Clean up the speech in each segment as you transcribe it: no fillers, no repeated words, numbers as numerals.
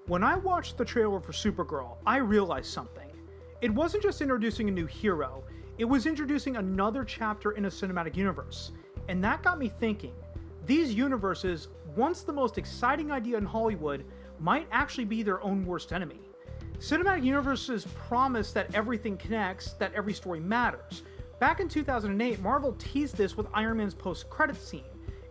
When I watched the trailer for Supergirl, I realized something. It wasn't just introducing a new hero, it was introducing another chapter in a cinematic universe. And that got me thinking, these universes, once the most exciting idea in Hollywood, might actually be their own worst enemy. Cinematic universes promise that everything connects, that every story matters. Back in 2008, Marvel teased this with Iron Man's post-credits scene,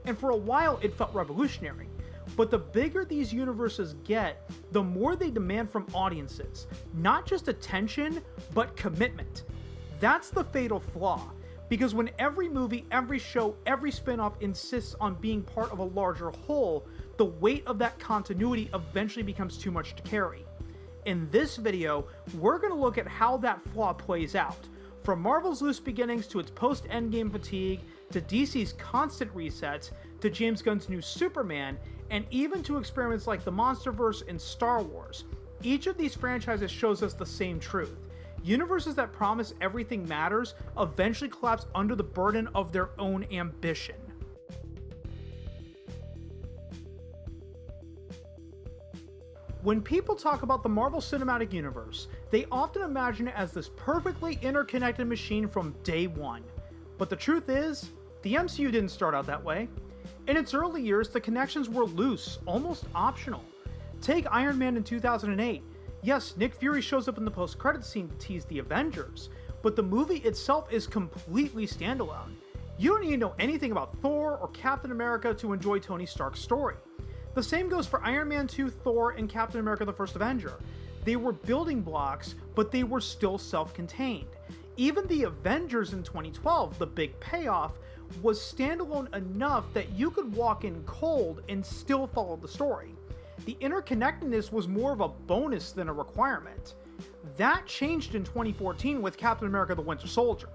and for a while it felt revolutionary. But the bigger these universes get, the more they demand from audiences. Not just attention, but commitment. That's the fatal flaw, because when every movie, every show, every spin-off insists on being part of a larger whole, the weight of that continuity eventually becomes too much to carry. In this video, we're going to look at how that flaw plays out, from Marvel's loose beginnings to its post-Endgame fatigue, to DC's constant resets, to James Gunn's new Superman, and even to experiments like the MonsterVerse and Star Wars. Each of these franchises shows us the same truth. Universes that promise everything matters eventually collapse under the burden of their own ambition. When people talk about the Marvel Cinematic Universe, they often imagine it as this perfectly interconnected machine from day one. But the truth is, the MCU didn't start out that way. In its early years, the connections were loose, almost optional. Take Iron Man in 2008. Yes, Nick Fury shows up in the post-credits scene to tease the Avengers, but the movie itself is completely standalone. You don't need to know anything about Thor or Captain America to enjoy Tony Stark's story. The same goes for Iron Man 2, Thor, and Captain America the First Avenger. They were building blocks, but they were still self-contained. Even the Avengers in 2012, the big payoff, was standalone enough that you could walk in cold and still follow the story. The interconnectedness was more of a bonus than a requirement. That changed in 2014 with Captain America the Winter Soldier.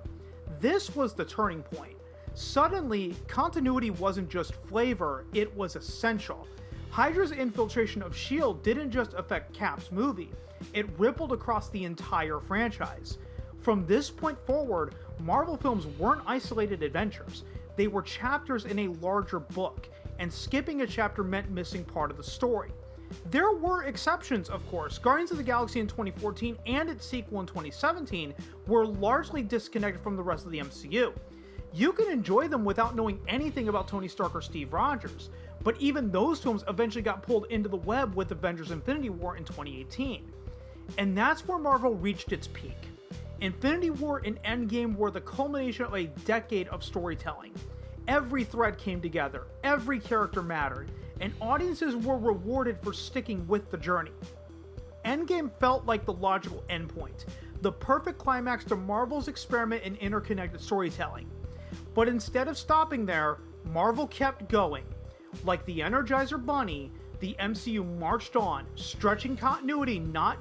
This was the turning point. Suddenly, continuity wasn't just flavor, it was essential. Hydra's infiltration of S.H.I.E.L.D. didn't just affect Cap's movie, it rippled across the entire franchise. From this point forward, Marvel films weren't isolated adventures, they were chapters in a larger book, and skipping a chapter meant missing part of the story. There were exceptions, of course. Guardians of the Galaxy in 2014 and its sequel in 2017 were largely disconnected from the rest of the MCU. You can enjoy them without knowing anything about Tony Stark or Steve Rogers, but even those films eventually got pulled into the web with Avengers Infinity War in 2018. And that's where Marvel reached its peak. Infinity War and Endgame were the culmination of a decade of storytelling. Every thread came together, every character mattered, and audiences were rewarded for sticking with the journey. Endgame felt like the logical endpoint, the perfect climax to Marvel's experiment in interconnected storytelling. But instead of stopping there, Marvel kept going. Like the Energizer Bunny, the MCU marched on, stretching continuity not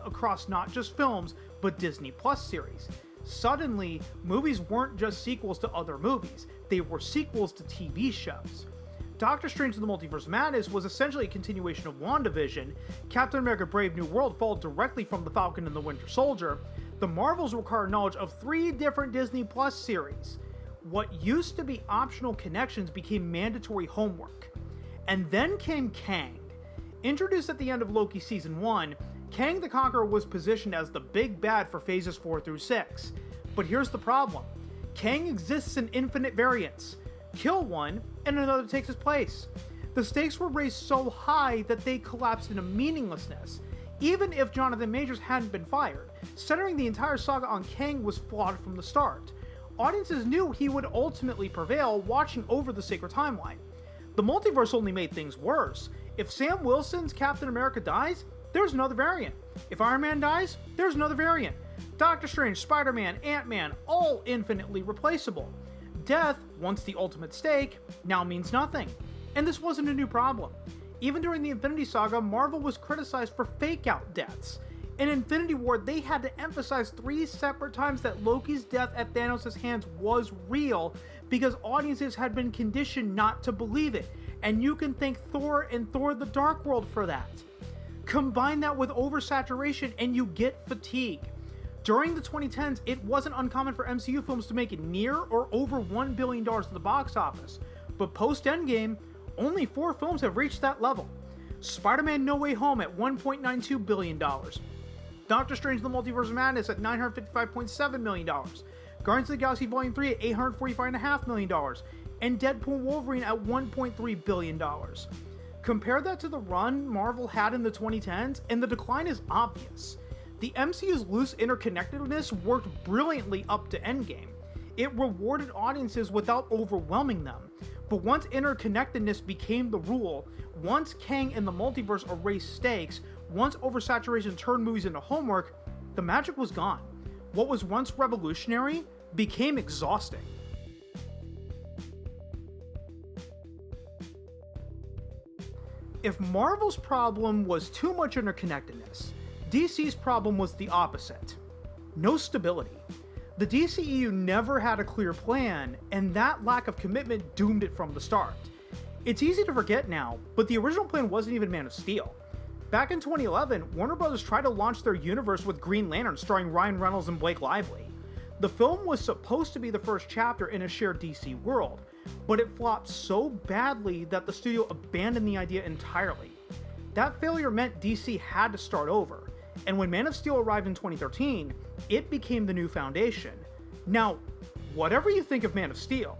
across not just films, but Disney Plus series. Suddenly, movies weren't just sequels to other movies, they were sequels to TV shows. Doctor Strange and the Multiverse of Madness was essentially a continuation of WandaVision, Captain America Brave New World followed directly from The Falcon and the Winter Soldier. The Marvels required knowledge of 3 different Disney Plus series. What used to be optional connections became mandatory homework. And then came Kang. Introduced at the end of Loki Season 1, Kang the Conqueror was positioned as the big bad for phases 4 through 6. But here's the problem. Kang exists in infinite variants. Kill one, and another takes his place. The stakes were raised so high that they collapsed into meaninglessness. Even if Jonathan Majors hadn't been fired, centering the entire saga on Kang was flawed from the start. Audiences knew he would ultimately prevail, watching over the sacred timeline. The multiverse only made things worse. If Sam Wilson's Captain America dies, there's another variant. If Iron Man dies, there's another variant. Doctor Strange, Spider-Man, Ant-Man, all infinitely replaceable. Death, once the ultimate stake, now means nothing. And this wasn't a new problem. Even during the Infinity Saga, Marvel was criticized for fake-out deaths. In Infinity War, they had to emphasize 3 separate times that Loki's death at Thanos' hands was real because audiences had been conditioned not to believe it, and you can thank Thor and Thor the Dark World for that. Combine that with oversaturation and you get fatigue. During the 2010s, it wasn't uncommon for MCU films to make it near or over $1 billion at the box office, but post-Endgame, only 4 films have reached that level. Spider-Man No Way Home at $1.92 billion. Doctor Strange The Multiverse of Madness at $955.7 million. Guardians of the Galaxy Volume 3 at $845.5 million. And Deadpool Wolverine at $1.3 billion. Compare that to the run Marvel had in the 2010s, and the decline is obvious. The MCU's loose interconnectedness worked brilliantly up to Endgame. It rewarded audiences without overwhelming them. But once interconnectedness became the rule, once Kang and the multiverse erased stakes, once oversaturation turned movies into homework, the magic was gone. What was once revolutionary became exhausting. If Marvel's problem was too much interconnectedness, DC's problem was the opposite. No stability. The DCEU never had a clear plan, and that lack of commitment doomed it from the start. It's easy to forget now, but the original plan wasn't even Man of Steel. Back in 2011, Warner Bros. Tried to launch their universe with Green Lantern starring Ryan Reynolds and Blake Lively. The film was supposed to be the first chapter in a shared DC world, but it flopped so badly that the studio abandoned the idea entirely. That failure meant DC had to start over, and when Man of Steel arrived in 2013, it became the new foundation. Now, whatever you think of Man of Steel,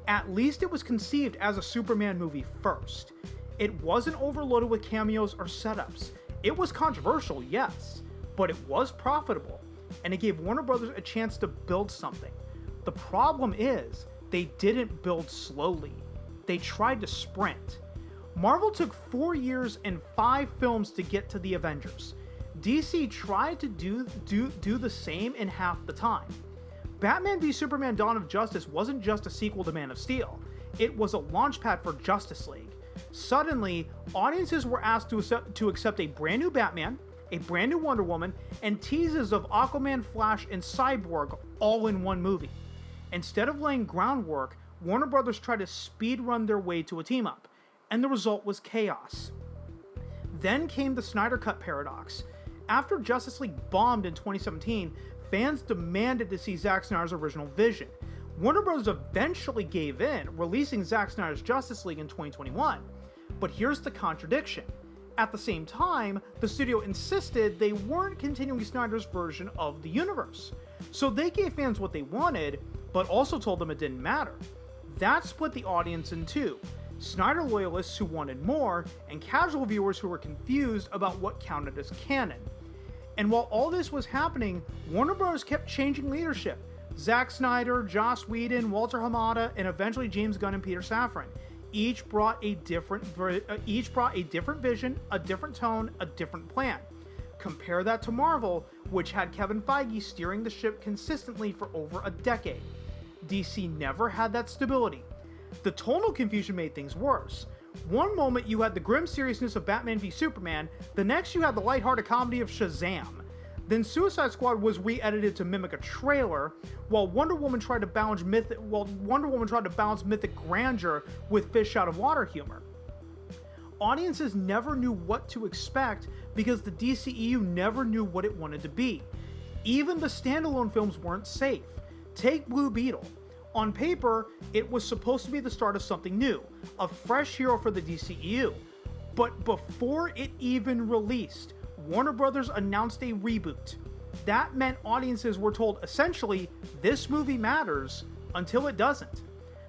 at least it was conceived as a Superman movie first. It wasn't overloaded with cameos or setups. It was controversial, yes, but it was profitable, and it gave Warner Bros. A chance to build something. The problem is, they didn't build slowly. They tried to sprint. Marvel took 4 years and 5 films to get to the Avengers. DC tried to do the same in half the time. Batman v Superman Dawn of Justice wasn't just a sequel to Man of Steel. It was a launchpad for Justice League. Suddenly, audiences were asked to accept a brand new Batman, a brand new Wonder Woman, and teases of Aquaman, Flash, and Cyborg all in one movie. Instead of laying groundwork, Warner Bros. Tried to speedrun their way to a team-up, and the result was chaos. Then came the Snyder Cut paradox. After Justice League bombed in 2017, fans demanded to see Zack Snyder's original vision. Warner Bros. Eventually gave in, releasing Zack Snyder's Justice League in 2021. But here's the contradiction. At the same time, the studio insisted they weren't continuing Snyder's version of the universe. So they gave fans what they wanted, but also told them it didn't matter. That split the audience in two. Snyder loyalists who wanted more, and casual viewers who were confused about what counted as canon. And while all this was happening, Warner Bros. Kept changing leadership. Zack Snyder, Joss Whedon, Walter Hamada, and eventually James Gunn and Peter Safran. Each brought a different vision, a different tone, a different plan. Compare that to Marvel, which had Kevin Feige steering the ship consistently for over a decade. DC never had that stability. The tonal confusion made things worse. One moment you had the grim seriousness of Batman v Superman, the next you had the lighthearted comedy of Shazam. Then Suicide Squad was re-edited to mimic a trailer, while Wonder Woman tried to balance mythic grandeur with fish out of water humor. Audiences never knew what to expect because the DCEU never knew what it wanted to be. Even the standalone films weren't safe. Take Blue Beetle. On paper, it was supposed to be the start of something new, a fresh hero for the DCEU. But before it even released, Warner Bros. Announced a reboot. That meant audiences were told essentially, this movie matters, until it doesn't.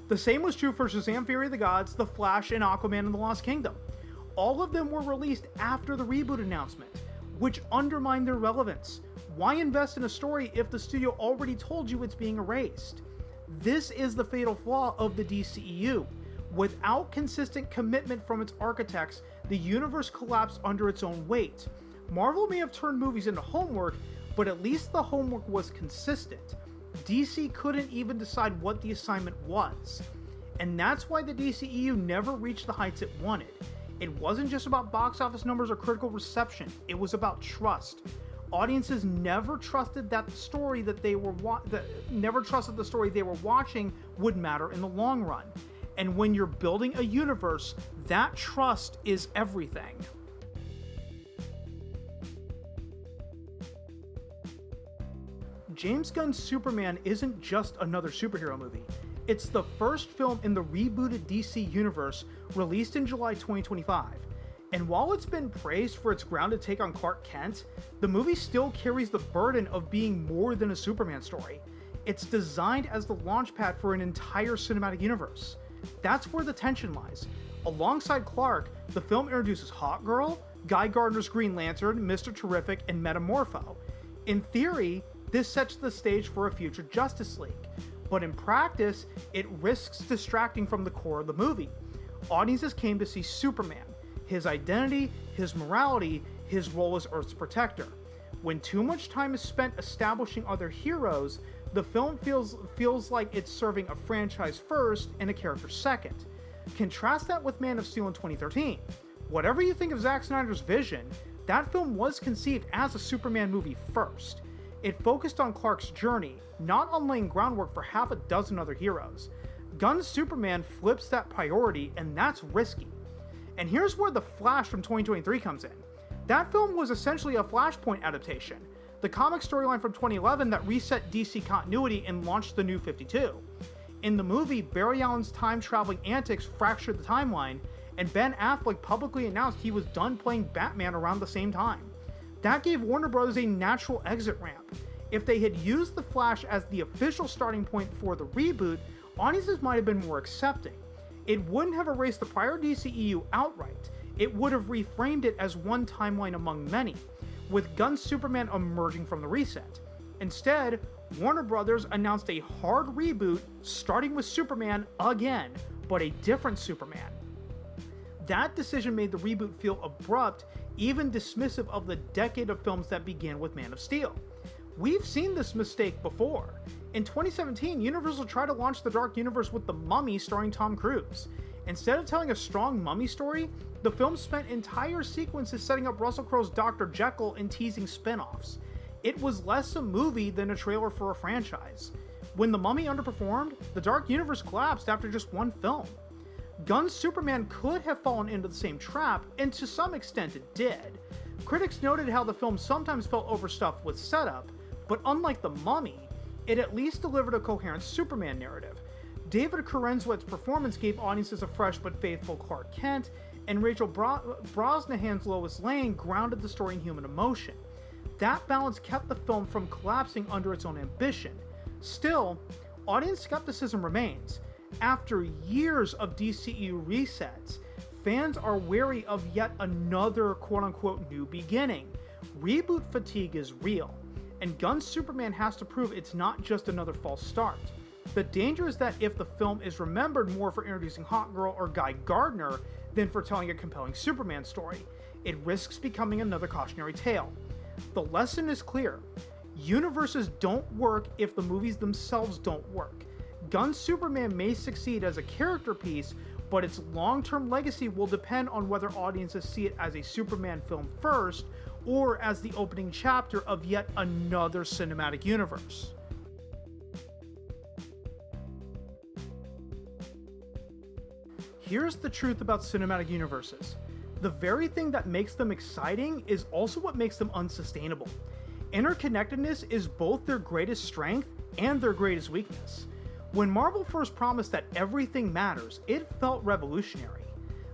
The same was true for Shazam! Fury of the Gods, The Flash, and Aquaman and the Lost Kingdom. All of them were released after the reboot announcement, which undermined their relevance. Why invest in a story if the studio already told you it's being erased? This is the fatal flaw of the DCEU. Without consistent commitment from its architects, the universe collapsed under its own weight. Marvel may have turned movies into homework, but at least the homework was consistent. DC couldn't even decide what the assignment was. And that's why the DCEU never reached the heights it wanted. It wasn't just about box office numbers or critical reception, it was about trust. Audiences never trusted that the story they were watching would matter in the long run. And when you're building a universe, that trust is everything. James Gunn's Superman isn't just another superhero movie. It's the first film in the rebooted DC universe released in July 2025. And while it's been praised for its grounded take on Clark Kent, the movie still carries the burden of being more than a Superman story. It's designed as the launchpad for an entire cinematic universe. That's where the tension lies. Alongside Clark, the film introduces Hawkgirl, Guy Gardner's Green Lantern, Mr. Terrific, and Metamorpho. In theory, this sets the stage for a future Justice League, but in practice, it risks distracting from the core of the movie. Audiences came to see Superman, his identity, his morality, his role as Earth's protector. When too much time is spent establishing other heroes, the film feels like it's serving a franchise first and a character second. Contrast that with Man of Steel in 2013. Whatever you think of Zack Snyder's vision, that film was conceived as a Superman movie first. It focused on Clark's journey, not on laying groundwork for half a dozen other heroes. Gunn's Superman flips that priority, and that's risky. And here's where The Flash from 2023 comes in. That film was essentially a Flashpoint adaptation, the comic storyline from 2011 that reset DC continuity and launched the New 52. In the movie, Barry Allen's time-traveling antics fractured the timeline, and Ben Affleck publicly announced he was done playing Batman around the same time. That gave Warner Bros. A natural exit ramp. If they had used The Flash as the official starting point for the reboot, audiences might have been more accepting. It wouldn't have erased the prior DCEU outright. It would have reframed it as one timeline among many, with Gunn's Superman emerging from the reset. Instead, Warner Bros. Announced a hard reboot starting with Superman again, but a different Superman. That decision made the reboot feel abrupt, even dismissive of the decade of films that began with Man of Steel. We've seen this mistake before. In 2017, Universal tried to launch the Dark Universe with The Mummy starring Tom Cruise. Instead of telling a strong Mummy story, the film spent entire sequences setting up Russell Crowe's Dr. Jekyll and teasing spin-offs. It was less a movie than a trailer for a franchise. When The Mummy underperformed, the Dark Universe collapsed after just one film. Gunn's Superman could have fallen into the same trap, and to some extent it did. Critics noted how the film sometimes felt overstuffed with setup, but unlike The Mummy, it at least delivered a coherent Superman narrative. David Corenswet's performance gave audiences a fresh but faithful Clark Kent, and Rachel Brosnahan's Lois Lane grounded the story in human emotion. That balance kept the film from collapsing under its own ambition. Still, audience skepticism remains. After years of DCEU resets, fans are wary of yet another quote-unquote new beginning. Reboot fatigue is real, and Gunn's Superman has to prove it's not just another false start. The danger is that if the film is remembered more for introducing Hawkgirl or Guy Gardner than for telling a compelling Superman story, it risks becoming another cautionary tale. The lesson is clear. Universes don't work if the movies themselves don't work. Gunn's Superman may succeed as a character piece, but its long-term legacy will depend on whether audiences see it as a Superman film first, or as the opening chapter of yet another cinematic universe. Here's the truth about cinematic universes. The very thing that makes them exciting is also what makes them unsustainable. Interconnectedness is both their greatest strength and their greatest weakness. When Marvel first promised that everything matters, it felt revolutionary.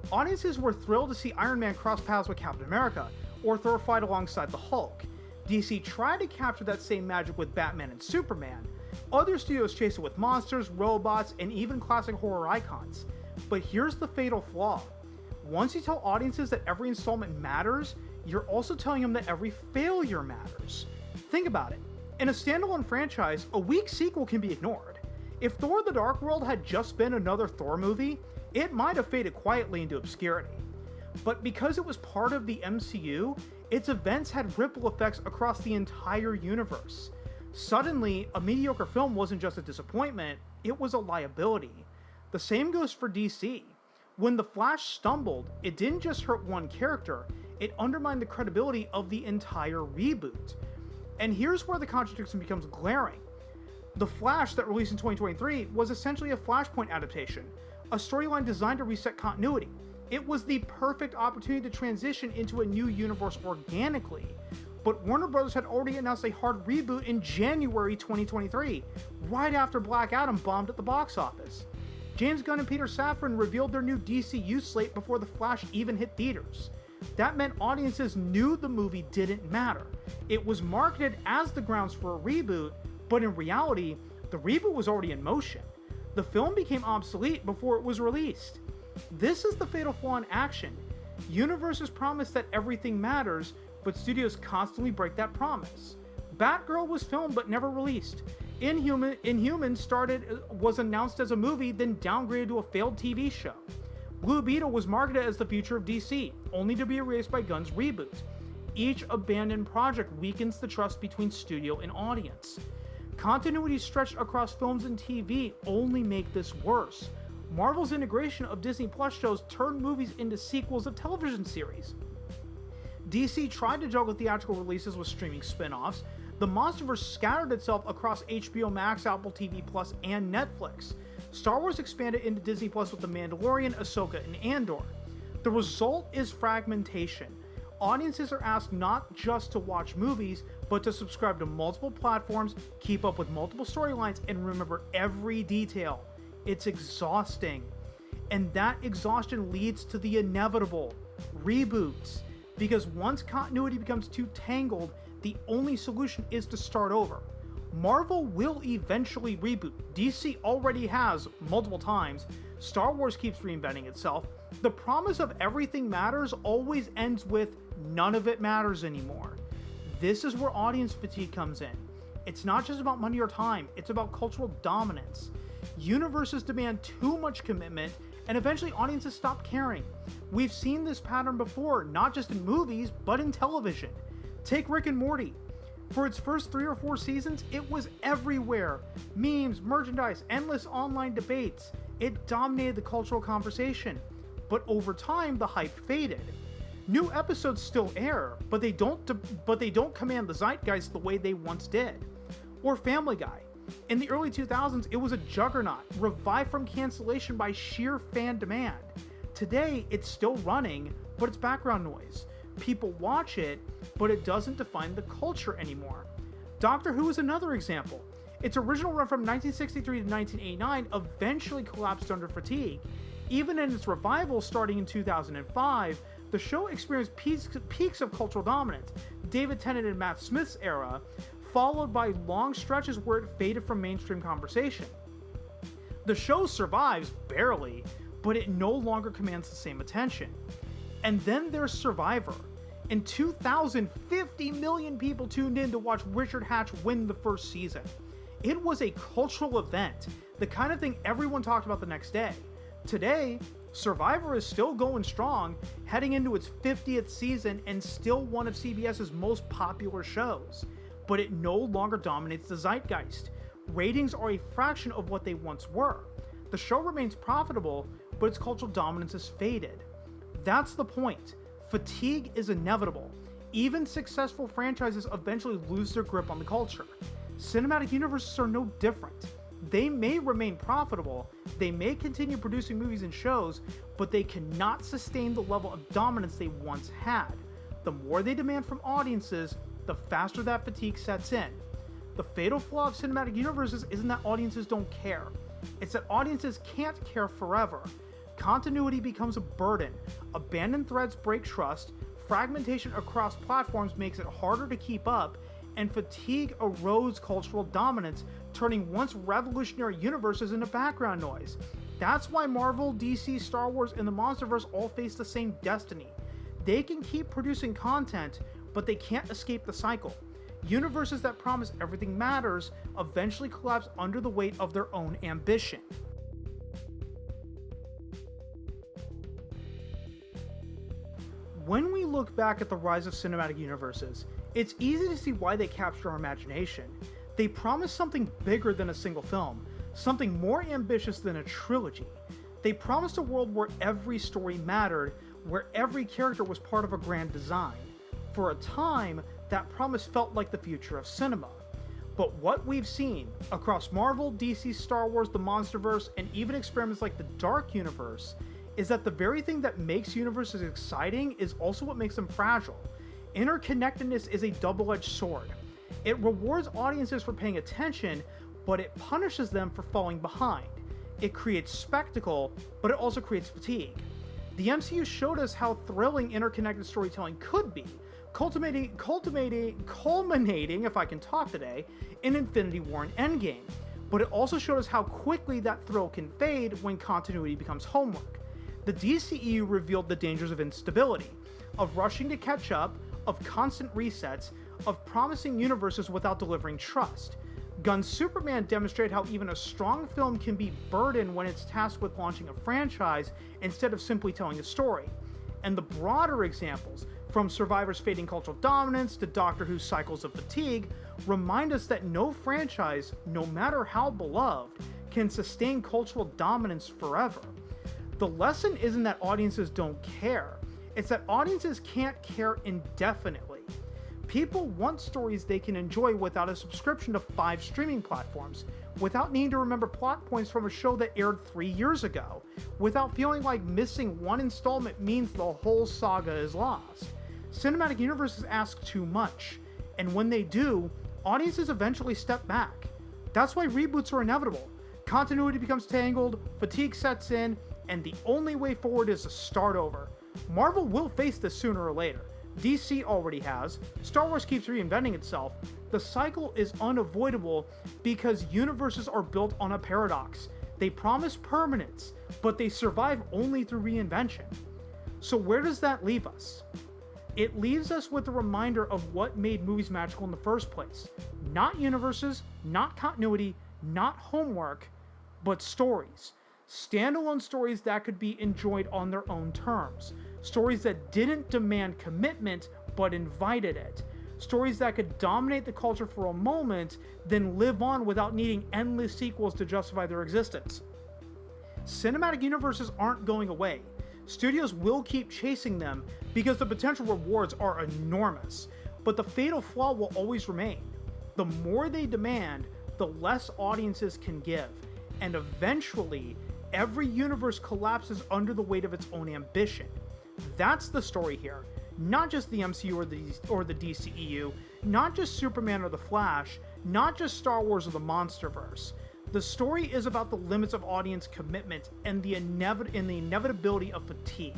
Audiences were thrilled to see Iron Man cross paths with Captain America, or Thor fight alongside the Hulk. DC tried to capture that same magic with Batman and Superman. Other studios chased it with monsters, robots, and even classic horror icons. But here's the fatal flaw. Once you tell audiences that every installment matters, you're also telling them that every failure matters. Think about it. In a standalone franchise, a weak sequel can be ignored. If Thor: The Dark World had just been another Thor movie, it might have faded quietly into obscurity. But because it was part of the MCU, its events had ripple effects across the entire universe. Suddenly, a mediocre film wasn't just a disappointment, it was a liability. The same goes for DC. When The Flash stumbled, it didn't just hurt one character, it undermined the credibility of the entire reboot. And here's where the contradiction becomes glaring. The Flash that released in 2023 was essentially a Flashpoint adaptation, a storyline designed to reset continuity. It was the perfect opportunity to transition into a new universe organically. But Warner Bros. Had already announced a hard reboot in January 2023, right after Black Adam bombed at the box office. James Gunn and Peter Safran revealed their new DCU slate before The Flash even hit theaters. That meant audiences knew the movie didn't matter. It was marketed as the grounds for a reboot, but in reality, the reboot was already in motion. The film became obsolete before it was released. This is the fatal flaw in action. Universes promise that everything matters, but studios constantly break that promise. Batgirl was filmed but never released. Inhumans was announced as a movie, then downgraded to a failed TV show. Blue Beetle was marketed as the future of DC, only to be erased by Gunn's Reboot. Each abandoned project weakens the trust between studio and audience. Continuity stretched across films and TV only make this worse. Marvel's integration of Disney Plus shows turned movies into sequels of television series. DC tried to juggle theatrical releases with streaming spin-offs. The MonsterVerse scattered itself across HBO Max, Apple TV Plus, and Netflix. Star Wars expanded into Disney Plus with The Mandalorian, Ahsoka, and Andor. The result is fragmentation. Audiences are asked not just to watch movies, but to subscribe to multiple platforms, keep up with multiple storylines, and remember every detail. It's exhausting. And that exhaustion leads to the inevitable reboots. Because once continuity becomes too tangled, the only solution is to start over. Marvel will eventually reboot. DC already has multiple times. Star Wars keeps reinventing itself. The promise of everything matters always ends with none of it matters anymore. This is where audience fatigue comes in. It's not just about money or time, it's about cultural dominance. Universes demand too much commitment, and eventually audiences stop caring. We've seen this pattern before, not just in movies, but in television. Take Rick and Morty. For its first 3 or 4 seasons, it was everywhere. Memes, merchandise, endless online debates. It dominated the cultural conversation. But over time, the hype faded. New episodes still air, but they don't command the zeitgeist the way they once did. Or Family Guy. In the early 2000s, it was a juggernaut, revived from cancellation by sheer fan demand. Today, it's still running, but it's background noise. People watch it, but it doesn't define the culture anymore. Doctor Who is another example. Its original run from 1963 to 1989 eventually collapsed under fatigue. Even in its revival starting in 2005, the show experienced peaks of cultural dominance, David Tennant and Matt Smith's era, followed by long stretches where it faded from mainstream conversation. The show survives, barely, but it no longer commands the same attention. And then there's Survivor. In 2000, 50 million people tuned in to watch Richard Hatch win the first season. It was a cultural event, the kind of thing everyone talked about the next day. Today, Survivor is still going strong, heading into its 50th season and still one of CBS's most popular shows. But it no longer dominates the zeitgeist. Ratings are a fraction of what they once were. The show remains profitable, but its cultural dominance has faded. That's the point. Fatigue is inevitable. Even successful franchises eventually lose their grip on the culture. Cinematic universes are no different. They may remain profitable, they may continue producing movies and shows, but they cannot sustain the level of dominance they once had. The more they demand from audiences, the faster that fatigue sets in. The fatal flaw of cinematic universes isn't that audiences don't care. It's that audiences can't care forever. Continuity becomes a burden, abandoned threads break trust, fragmentation across platforms makes it harder to keep up, and fatigue erodes cultural dominance, turning once revolutionary universes into background noise. That's why Marvel, DC, Star Wars, and the MonsterVerse all face the same destiny. They can keep producing content, but they can't escape the cycle. Universes that promise everything matters eventually collapse under the weight of their own ambition. When we look back at the rise of cinematic universes, it's easy to see why they capture our imagination. They promise something bigger than a single film, something more ambitious than a trilogy. They promised a world where every story mattered, where every character was part of a grand design. For a time, that promise felt like the future of cinema. But what we've seen across Marvel, DC, Star Wars, the MonsterVerse, and even experiments like the Dark Universe, is that the very thing that makes universes exciting is also what makes them fragile. Interconnectedness is a double-edged sword. It rewards audiences for paying attention, but it punishes them for falling behind. It creates spectacle, but it also creates fatigue. The MCU showed us how thrilling interconnected storytelling could be, culminating, if I can talk today, in Infinity War and Endgame. But it also showed us how quickly that thrill can fade when continuity becomes homework. The DCEU revealed the dangers of instability, of rushing to catch up, of constant resets, of promising universes without delivering trust. Gunn's Superman demonstrated how even a strong film can be burdened when it's tasked with launching a franchise instead of simply telling a story. And the broader examples, from Survivor's fading cultural dominance to Doctor Who's cycles of fatigue, remind us that no franchise, no matter how beloved, can sustain cultural dominance forever. The lesson isn't that audiences don't care, it's that audiences can't care indefinitely. People want stories they can enjoy without a subscription to 5 streaming platforms, without needing to remember plot points from a show that aired 3 years ago, without feeling like missing one installment means the whole saga is lost. Cinematic universes ask too much, and when they do, audiences eventually step back. That's why reboots are inevitable. Continuity becomes tangled, fatigue sets in, and the only way forward is to start over. Marvel will face this sooner or later. DC already has. Star Wars keeps reinventing itself. The cycle is unavoidable because universes are built on a paradox. They promise permanence, but they survive only through reinvention. So where does that leave us? It leaves us with a reminder of what made movies magical in the first place. Not universes, not continuity, not homework, but stories. Standalone stories that could be enjoyed on their own terms. Stories that didn't demand commitment, but invited it. Stories that could dominate the culture for a moment, then live on without needing endless sequels to justify their existence. Cinematic universes aren't going away. Studios will keep chasing them because the potential rewards are enormous, but the fatal flaw will always remain. The more they demand, the less audiences can give, and eventually, every universe collapses under the weight of its own ambition. That's the story here. Not just the MCU or the DCEU, not just Superman or the Flash, not just Star Wars or the MonsterVerse. The story is about the limits of audience commitment and the inevitability of fatigue.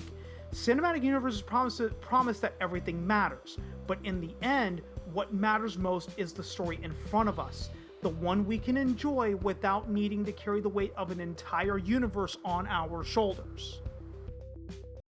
Cinematic universes promise that everything matters, but in the end, what matters most is the story in front of us, the one we can enjoy without needing to carry the weight of an entire universe on our shoulders.